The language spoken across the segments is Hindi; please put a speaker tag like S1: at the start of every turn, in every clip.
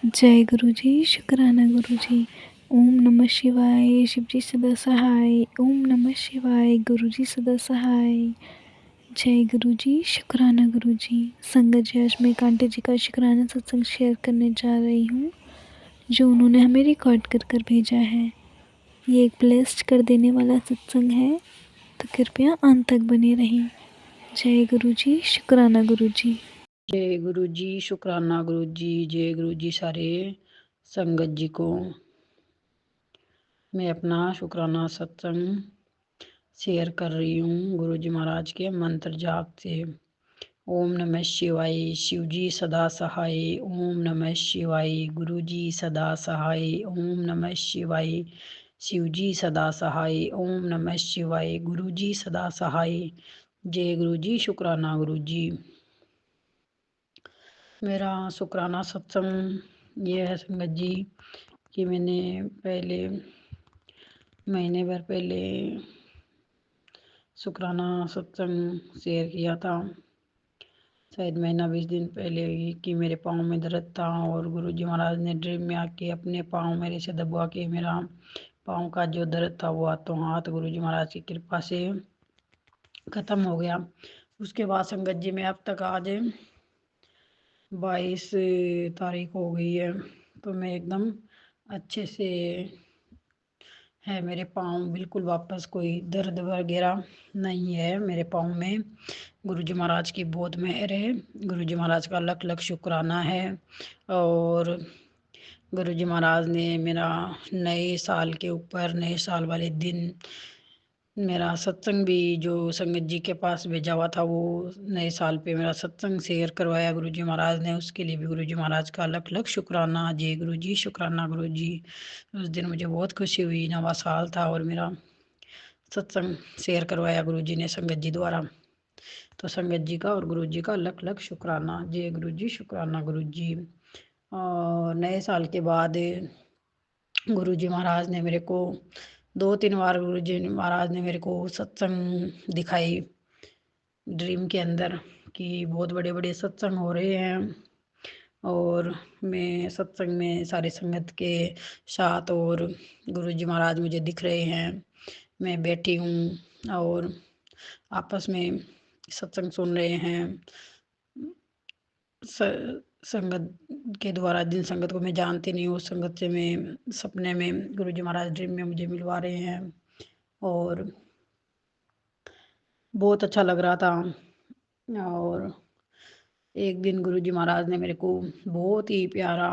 S1: जय गुरु जी, शुक्राना गुरु जी। ओम नमः शिवाय, शिव जी सदा सहाय। ओम नमः शिवाय, गुरु जी सदा सहाय। जय गुरु जी, शुक्राना गुरु जी। संगत जी, आज मैं कांटे जी का शुक्राना सत्संग शेयर करने जा रही हूँ, जो उन्होंने हमें रिकॉर्ड कर कर भेजा है। ये एक ब्लेस्ड कर देने वाला सत्संग है, तो कृपया अंत तक बने रहें। जय गुरु जी, शुक्राना गुरु जी।
S2: जय गुरु जी, शुक्राना गुरु जी। जय गुरु जी सारे संगत जी को। मैं अपना शुक्राना सत्संग शेयर कर रही हूँ गुरु जी महाराज के मंत्र जाप से। ओम नमः शिवाय, शिव जी सदा सहाय। ओम नमः शिवाय, गुरु जी सदा सहाय। ओम नमः शिवाय, शिव जी सदा सहाय। ओम नमः शिवाय, गुरु जी सदा सहाय। जय गुरु जी, शुक्राना गुरु जी। मेरा शुक्राना सत्संग ये है संगत जी कि मैंने पहले महीने भर पहले शुक्राना सत्संग शेयर किया था, शायद महीना 20 दिन पहले ही, कि मेरे पाँव में दर्द था और गुरुजी महाराज ने ड्रीम में आके अपने पाँव मेरे से दबवा के मेरा पाँव का जो दर्द था वो हाथों हाथ गुरुजी महाराज की कृपा से ख़त्म हो गया। उसके बाद संगत जी में अब तक आज 22 तारीख हो गई है, तो मैं एकदम अच्छे से है, मेरे पाँव बिल्कुल वापस कोई दर्द वगैरह नहीं है मेरे पाँव में। गुरुजी महाराज की बहुत मेहर है, गुरुजी महाराज का लख लख शुक्राना है। और गुरुजी महाराज ने मेरा नए साल के ऊपर, नए साल वाले दिन मेरा सत्संग भी जो संगत जी के पास भेजा हुआ था, वो नए साल पे मेरा सत्संग शेयर करवाया गुरुजी महाराज ने। उसके लिए भी गुरुजी महाराज का लख लख शुक्राना। जय गुरु जी, शुक्राना गुरु जी। उस दिन मुझे बहुत खुशी हुई, नवा साल था और मेरा सत्संग शेयर करवाया गुरु जी ने संगत जी द्वारा। तो संगत जी का और गुरु जी का लख लख शुक्राना। जय गुरु जी, शुक्राना गुरु जी। और नए साल के बाद गुरु जी महाराज ने मेरे को 2-3 बार गुरु जी महाराज ने मेरे को सत्संग दिखाई ड्रीम के अंदर, कि बहुत बड़े बड़े सत्संग हो रहे हैं और मैं सत्संग में सारे संगत के साथ, और गुरु जी महाराज मुझे दिख रहे हैं, मैं बैठी हूँ और आपस में सत्संग सुन रहे हैं। संगत के द्वारा, जिन संगत को मैं जानती नहीं हूँ, उस संगत से मैं सपने में गुरु जी महाराज ड्रीम में मुझे मिलवा रहे हैं और बहुत अच्छा लग रहा था। और एक दिन गुरु जी महाराज ने मेरे को बहुत ही प्यारा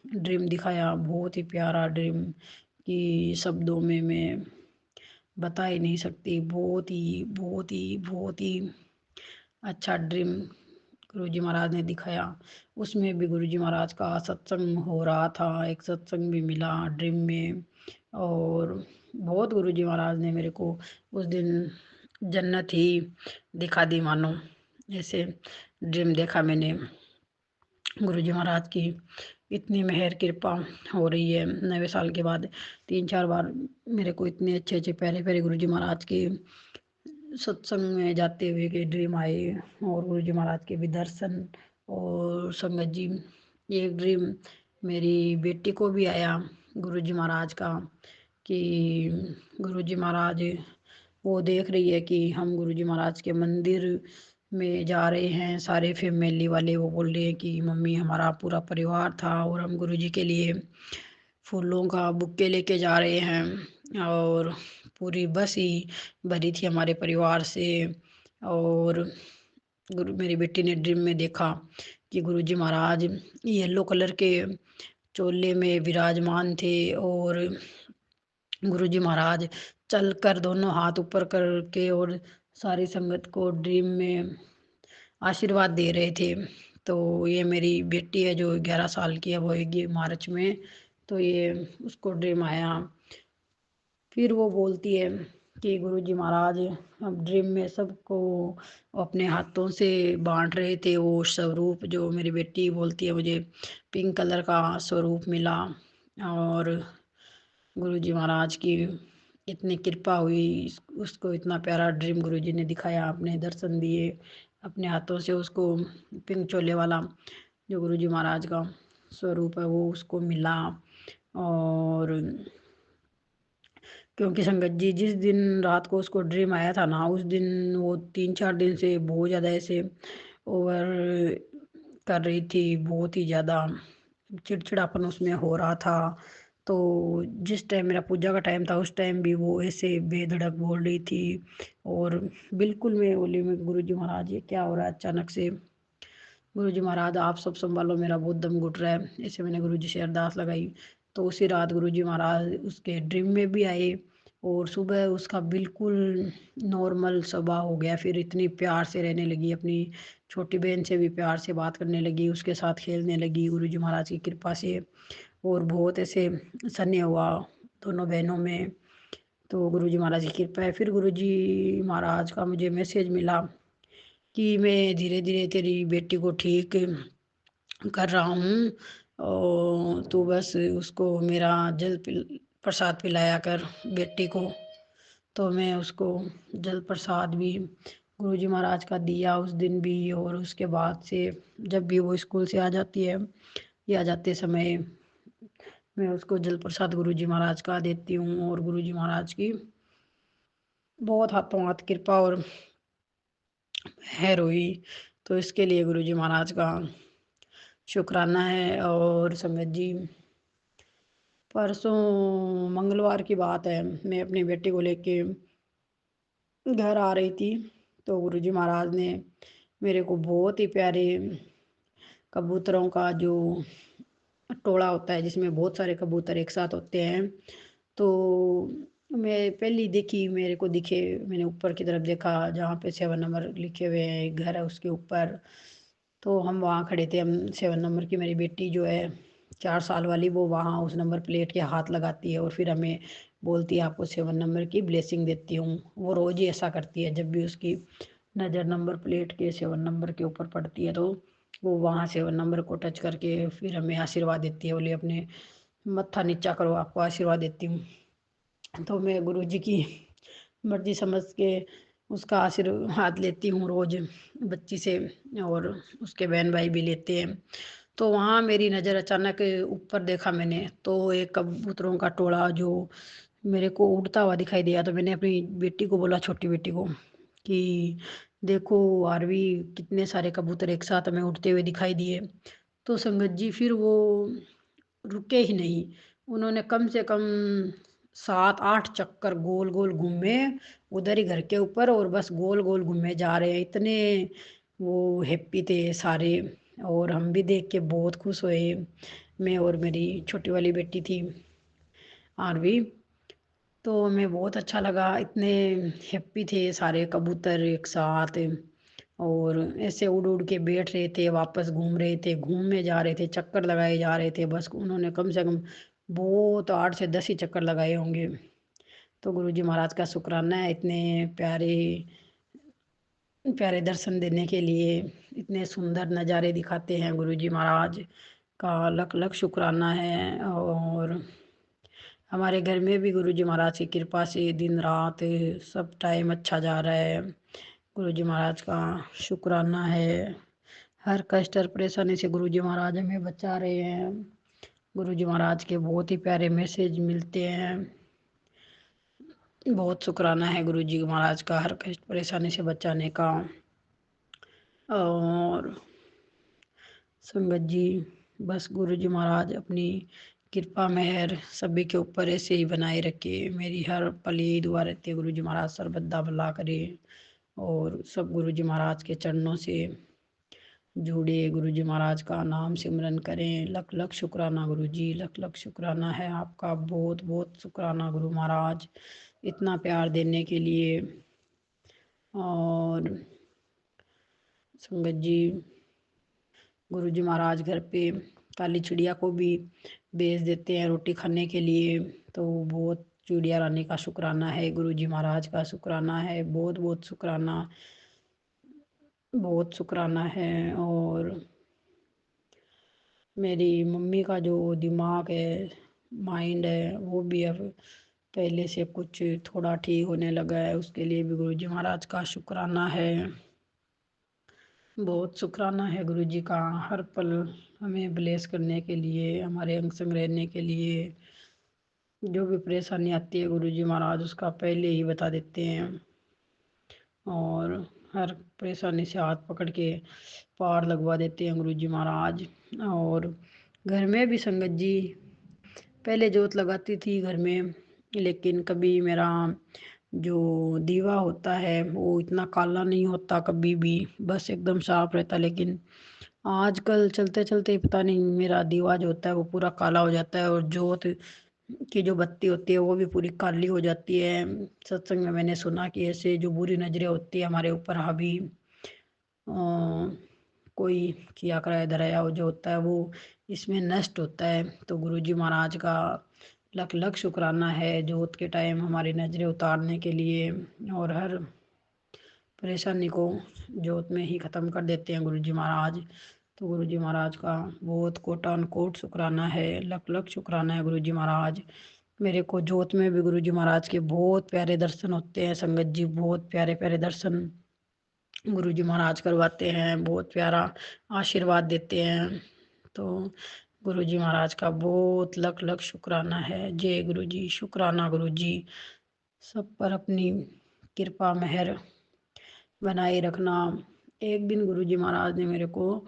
S2: ड्रीम दिखाया, बहुत ही प्यारा ड्रीम कि शब्दों में मैं बता ही नहीं सकती। बहुत ही बहुत ही बहुत ही अच्छा ड्रीम गुरुजी महाराज ने दिखाया। उसमें भी गुरुजी महाराज का सत्संग हो रहा था, एक सत्संग भी मिला ड्रीम में। और बहुत गुरुजी महाराज ने मेरे को उस दिन जन्नत ही दिखा दी, मानो ऐसे ड्रीम देखा मैंने। गुरुजी महाराज की इतनी मेहर कृपा हो रही है नवे साल के बाद। 3-4 बार मेरे को इतने अच्छे अच्छे प्यारे प्यारे गुरुजी महाराज के सत्संग में जाते हुए के ड्रीम आए और गुरु जी महाराज के भी दर्शन। और संगत जी, एक ड्रीम मेरी बेटी को भी आया गुरु जी महाराज का, कि गुरु जी महाराज वो देख रही है कि हम गुरु जी महाराज के मंदिर में जा रहे हैं, सारे फैमिली वाले। वो बोल रहे हैं कि मम्मी, हमारा पूरा परिवार था और हम गुरु जी के लिए फूलों का बुक्के लेके जा रहे हैं और पूरी बस ही भरी थी हमारे परिवार से। और गुरु मेरी बेटी ने ड्रीम में देखा कि गुरुजी महाराज येलो कलर के चोले में विराजमान थे और गुरुजी महाराज चलकर दोनों हाथ ऊपर करके और सारी संगत को ड्रीम में आशीर्वाद दे रहे थे। तो ये मेरी बेटी है जो 11 साल की है, वो होगी मार्च में। तो ये उसको ड्रीम आया। फिर वो बोलती है कि गुरुजी महाराज अब ड्रीम में सबको अपने हाथों से बांट रहे थे वो स्वरूप। जो मेरी बेटी बोलती है, मुझे पिंक कलर का स्वरूप मिला और गुरुजी महाराज की इतनी कृपा हुई, उसको इतना प्यारा ड्रीम गुरुजी ने दिखाया, अपने दर्शन दिए अपने हाथों से उसको, पिंक चोले वाला जो गुरुजी महाराज का। स्वरूप है वो उसको मिला। और क्योंकि संगत जी जिस दिन रात को उसको ड्रीम आया था ना, उस दिन वो 3-4 दिन से बहुत ज़्यादा ऐसे ओवर कर रही थी, बहुत ही ज़्यादा चिड़चिड़ापन उसमें हो रहा था। तो जिस टाइम मेरा पूजा का टाइम था उस टाइम भी वो ऐसे बेधड़क बोल रही थी। और बिल्कुल मैं बोली, मैं गुरु जी महाराज ये क्या हो रहा है अचानक से। गुरु जी महाराज आप सब संभालो, मेरा बहुत दम घुट रहा है। ऐसे मैंने गुरु जी से अरदास लगाई। तो उसी रात गुरु जी महाराज उसके ड्रीम में भी आए और सुबह उसका बिल्कुल नॉर्मल स्वभाव हो गया। फिर इतनी प्यार से रहने लगी, अपनी छोटी बहन से भी प्यार से बात करने लगी, उसके साथ खेलने लगी गुरु जी महाराज की कृपा से। और बहुत ऐसे स्नेह हुआ दोनों बहनों में। तो गुरु जी महाराज की कृपा है। फिर गुरु जी महाराज का मुझे मैसेज मिला कि मैं धीरे धीरे तेरी बेटी को ठीक कर रहा हूँ, और तू बस उसको मेरा जल प्रसाद पिलाया कर बेटी को। तो मैं उसको जल प्रसाद भी गुरु जी महाराज का दिया उस दिन भी। और उसके बाद से जब भी वो स्कूल से आ जाती है या जाते समय मैं उसको जल प्रसाद गुरु जी महाराज का देती हूँ। और गुरु जी महाराज की बहुत हाथों हाथ कृपा और मेहर हुई। तो इसके लिए गुरु जी महाराज का शुक्राना है। और संगत जी परसों मंगलवार की बात है, मैं अपनी बेटी को लेके घर आ रही थी। तो गुरु जी महाराज ने मेरे को बहुत ही प्यारे कबूतरों का जो टोला होता है जिसमें बहुत सारे कबूतर एक साथ होते हैं, तो मैं पहली देखी, मेरे को दिखे, मैंने ऊपर की तरफ देखा जहाँ पे 7 नंबर लिखे हुए हैं, एक घर है उसके ऊपर। तो हम वहाँ खड़े थे, हम 7 नंबर की मेरी बेटी जो है 4 साल वाली, वो वहाँ उस नंबर प्लेट के हाथ लगाती है और फिर हमें बोलती है आपको 7 नंबर की ब्लेसिंग देती हूँ। वो रोज ही ऐसा करती है, जब भी उसकी नज़र नंबर प्लेट के 7 नंबर के ऊपर पड़ती है तो वो वहाँ 7 नंबर को टच करके फिर हमें आशीर्वाद देती है। बोले अपने मत्था नीचा करो, आपको आशीर्वाद देती हूँ। तो मैं गुरु जी की मर्जी समझ के उसका आशीर्वाद लेती हूँ रोज बच्ची से, और उसके बहन भाई भी लेते हैं। तो वहाँ मेरी नज़र अचानक ऊपर देखा मैंने, तो एक कबूतरों का टोला जो मेरे को उड़ता हुआ दिखाई दिया। तो मैंने अपनी बेटी को बोला, छोटी बेटी को, कि देखो आरवी कितने सारे कबूतर एक साथ हमें उड़ते हुए दिखाई दिए। तो संगत जी फिर वो रुके ही नहीं, उन्होंने कम से कम 7-8 चक्कर गोल गोल घूमे उधर ही घर के ऊपर, और बस गोल गोल घूमे जा रहे हैं। इतने वो हैप्पी थे सारे, और हम भी देख के बहुत खुश हुए, मैं और मेरी छोटी वाली बेटी थी आरवी। तो हमें बहुत अच्छा लगा, इतने हैप्पी थे सारे कबूतर एक साथ, और ऐसे उड़ उड़ के बैठ रहे थे, वापस घूम रहे थे, घूमने जा रहे थे, चक्कर लगाए जा रहे थे। बस उन्होंने कम से कम बहुत 8 से 10 ही चक्कर लगाए होंगे। तो गुरु जी महाराज का शुक्राना है, इतने प्यारे प्यारे दर्शन देने के लिए, इतने सुंदर नज़ारे दिखाते हैं गुरु जी महाराज का लख लख शुक्राना है। और हमारे घर में भी गुरु जी महाराज की कृपा से दिन रात सब टाइम अच्छा जा रहा है। गुरु जी महाराज का शुक्राना है। हर कष्ट और परेशानी से गुरु जी महाराज हमें बचा रहे हैं। गुरु जी महाराज के बहुत ही प्यारे मैसेज मिलते हैं। बहुत शुक्राना है गुरु जी महाराज का हर कष्ट परेशानी से बचाने का। और संगत जी बस गुरु जी महाराज अपनी कृपा मेहर सभी के ऊपर ऐसे ही बनाए रखे। मेरी हर पल यही दुआ रहती है, गुरु जी महाराज सर्वदा भला करे और सब गुरु जी महाराज के चरणों से जुड़े, गुरु जी महाराज का नाम सिमरन करें। लख लख शुक्राना गुरु जी, लख लख शुक्राना है आपका, बहुत बहुत शुक्राना गुरु महाराज इतना प्यार देने के लिए। और संगत जी गुरु जी महाराज घर पे काली चिड़िया को भी भेज देते हैं रोटी खाने के लिए। तो बहुत चिड़िया रानी का शुक्राना है, गुरु जी महाराज का शुक्राना है, बहुत बहुत शुक्राना, बहुत शुक्राना है। और मेरी मम्मी का जो दिमाग है, माइंड है, वो भी अब पहले से कुछ थोड़ा ठीक होने लगा है, उसके लिए भी गुरु जी महाराज का शुक्राना है। बहुत शुक्राना है गुरु जी का, हर पल हमें ब्लेस करने के लिए, हमारे अंग संग रहने के लिए। जो भी परेशानी आती है गुरु जी महाराज उसका पहले ही बता देते हैं, और हर परेशानी से हाथ पकड़ के पार लगवा देते हैं गुरु जी महाराज। और घर में भी संगत जी पहले जोत लगाती थी घर में, लेकिन कभी मेरा जो दीवा होता है वो इतना काला नहीं होता कभी भी, बस एकदम साफ रहता। लेकिन आजकल चलते चलते पता नहीं मेरा दीवा जो होता है वो पूरा काला हो जाता है, और जोत की जो बत्ती होती है वो भी पूरी काली हो जाती है। सत्संग में मैंने सुना कि ऐसे जो बुरी नजरें होती है हमारे ऊपर हावी, कोई किया कराया धराया जो होता है वो इसमें नष्ट होता है। तो गुरु जी महाराज का लख लख शुक्राना है जोत के टाइम हमारी नजरें उतारने के लिए, और हर परेशानी को जोत में ही ख़त्म कर देते हैं गुरु जी महाराज। तो गुरु जी महाराज का बहुत कोटान कोट शुक्राना है, लख लख शुक्राना है गुरु जी महाराज। मेरे को जोत में भी गुरु जी महाराज के बहुत प्यारे दर्शन होते हैं संगत जी, बहुत प्यारे प्यारे दर्शन गुरु जी महाराज करवाते हैं, बहुत प्यारा आशीर्वाद देते हैं। तो गुरु जी महाराज का बहुत लख लख शुक्राना है। जय गुरु जी, शुक्राना गुरु जी, सब पर अपनी कृपा मेहर बनाए रखना। एक दिन गुरु जी महाराज ने मेरे को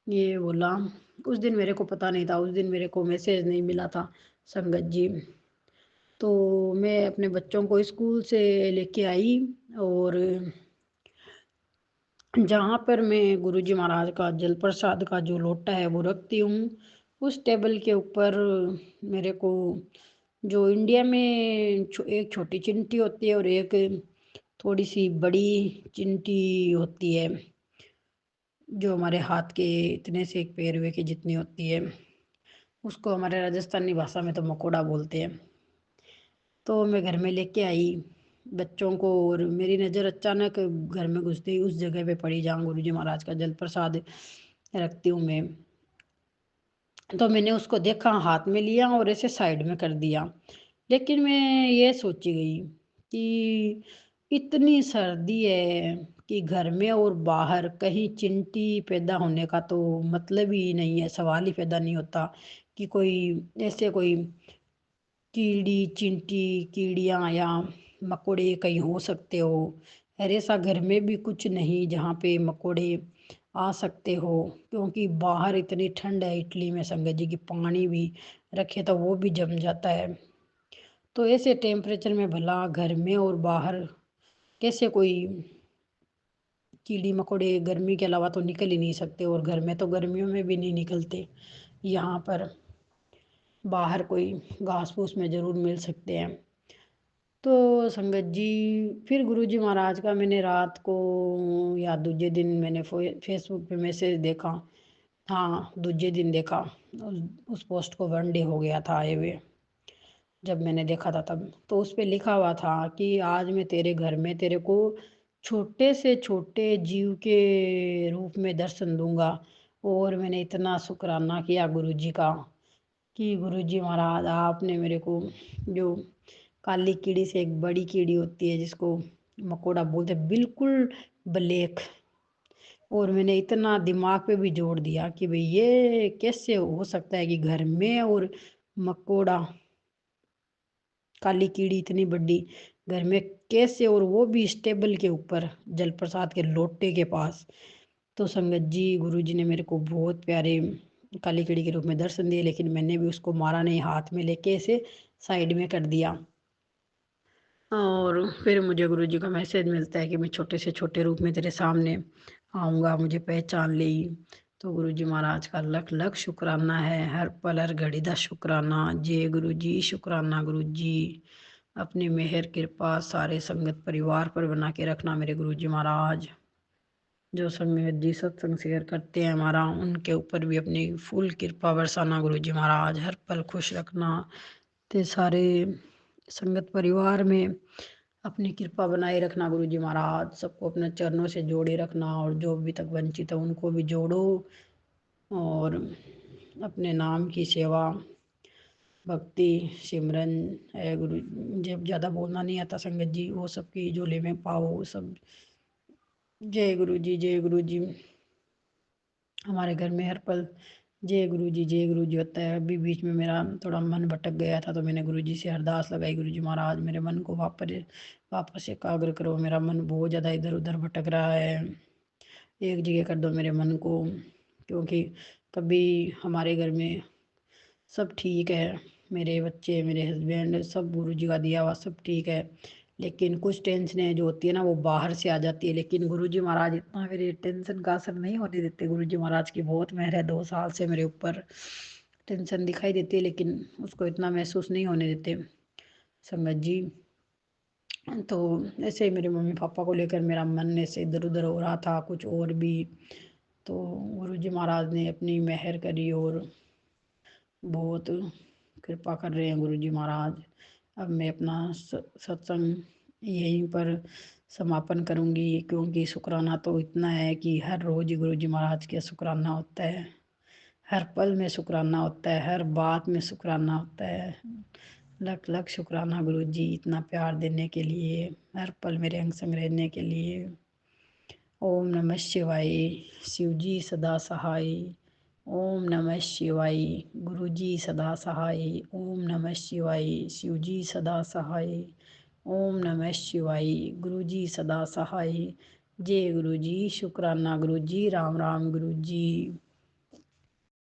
S2: ये बोला, उस दिन मेरे को पता नहीं था, उस दिन मेरे को मैसेज नहीं मिला था संगत जी। तो मैं अपने बच्चों को स्कूल से लेके आई, और जहाँ पर मैं गुरु जी महाराज का जल प्रसाद का जो लोटा है वो रखती हूँ, उस टेबल के ऊपर मेरे को जो इंडिया में एक छोटी चिंटी होती है और एक थोड़ी सी बड़ी चिंटी होती है, जो हमारे हाथ के इतने से एक पैरवे के जितनी होती है, उसको हमारे राजस्थानी भाषा में तो मकोड़ा बोलते हैं। तो मैं घर में लेके आई बच्चों को, और मेरी नज़र अचानक घर में घुसते ही उस जगह पे पड़ी जहाँ गुरु जी महाराज का जल प्रसाद रखती हूँ मैं। तो मैंने उसको देखा, हाथ में लिया और ऐसे साइड में कर दिया। लेकिन मैं ये सोची गई कि इतनी सर्दी है कि घर में और बाहर कहीं चिंटी पैदा होने का तो मतलब ही नहीं है, सवाल ही पैदा नहीं होता कि कोई ऐसे कोई कीड़ी चिंटी कीड़ियाँ या मकोड़े कहीं हो सकते हो। और ऐसा घर में भी कुछ नहीं जहाँ पे मकोड़े आ सकते हो, क्योंकि बाहर इतनी ठंड है इटली में संगत जी की, पानी भी रखे तो वो भी जम जाता है। तो ऐसे टेम्परेचर में भला घर में और बाहर कैसे कोई कीड़ी मकोड़े गर्मी के अलावा तो निकल ही नहीं सकते, और घर में तो गर्मियों में भी नहीं निकलते। यहाँ पर बाहर कोई घास फूस में ज़रूर मिल सकते हैं। तो संगत जी फिर गुरु जी महाराज का मैंने रात को या दूजे दिन मैंने फेसबुक पे मैसेज देखा, हाँ दूजे दिन देखा, उस पोस्ट को 1 डे हो गया था आए हुए जब मैंने देखा था तब। तो उस पे लिखा हुआ था कि आज मैं तेरे घर में तेरे को छोटे से छोटे जीव के रूप में दर्शन दूंगा। और मैंने इतना शुक्राना किया गुरु जी का कि गुरु जी महाराज आपने मेरे को जो काली कीड़ी से एक बड़ी कीड़ी होती है जिसको मकोड़ा बोलते हैं, बिल्कुल ब्लैक, और मैंने इतना दिमाग पे भी जोड़ दिया कि भाई ये कैसे हो सकता है कि घर में और मकोड़ा काली कीड़ी इतनी बड़ी घर में कैसे, और वो भी स्टेबल के ऊपर जल प्रसाद के लोटे के पास। तो संगत जी गुरु जी ने मेरे को बहुत प्यारे काली कीड़ी के रूप में दर्शन दिए, लेकिन मैंने भी उसको मारा नहीं, हाथ में लेके ऐसे साइड में कर दिया। और फिर मुझे गुरु जी का मैसेज मिलता है कि मैं छोटे से छोटे रूप में तेरे सामने आऊँगा, मुझे पहचान ली। तो गुरु जी महाराज का लख लख शुक्राना है, हर पल हर घड़ी दा शुक्राना। जय गुरु जी, शुक्राना गुरु जी। अपनी मेहर कृपा सारे संगत परिवार पर बना के रखना मेरे गुरु जी महाराज। जो संगत जी सत्संग शेयर करते हैं हमारा, उनके ऊपर भी अपनी फुल कृपा बरसाना गुरु जी महाराज, हर पल खुश रखना। ते सारे संगत परिवार में अपनी कृपा बनाए रखना गुरु जी महाराज, सबको अपने चरणों से जोड़े रखना, और जो अभी तक वंचित है उनको भी जोड़ो। और अपने नाम की सेवा भक्ति सिमरन है गुरु, जब ज़्यादा बोलना नहीं आता संगत जी, वो सबकी झोले में पाओ सब। जय गुरु जी, जय गुरु जी। हमारे घर में हर पल जय गुरु जी, जय गुरु जी होता है। अभी बीच में मेरा थोड़ा मन भटक गया था, तो मैंने गुरु जी से अरदास लगाई, गुरु जी महाराज मेरे मन को वापस एकाग्र करो, मेरा मन बहुत ज़्यादा इधर उधर भटक रहा है, एक जगह कर दो मेरे मन को। क्योंकि कभी हमारे घर में सब ठीक है, मेरे बच्चे, मेरे हस्बैंड, सब गुरु जी का दिया हुआ सब ठीक है, लेकिन कुछ टेंशनें जो होती है ना वो बाहर से आ जाती है। लेकिन गुरु जी महाराज इतना मेरे टेंशन का असर नहीं होने देते। गुरु जी महाराज की बहुत मेहर है, 2 साल से मेरे ऊपर टेंशन दिखाई देती है, लेकिन उसको इतना महसूस नहीं होने देते संगत जी। तो ऐसे ही मेरे मम्मी पापा को लेकर मेरा मन ऐसे इधर उधर हो रहा था, कुछ और भी। तो गुरु जी महाराज ने अपनी मेहर करी और बहुत कृपा कर रहे हैं गुरु जी महाराज। अब मैं अपना सत्संग यहीं पर समापन करूंगी, क्योंकि शुक्राना तो इतना है कि हर रोज ही गुरु जी महाराज के शुक्राना होता है, हर पल में शुक्राना होता है, हर बात में शुक्राना होता है। लख लख शुक्राना गुरु जी, इतना प्यार देने के लिए, हर पल मेरे अंग संग रहने के लिए। ओम नमः शिवाय। शिव जी सदा सहाय। ओम नमः शिवाय। गुरु जी सदा सहाय। ओम नमः शिवाय। शिव जी सदा सहाय। ओम नमः शिवाय। गुरु जी सदा सहाय। जय गुरु जी, शुक्राना गुरु जी, राम राम गुरु जी।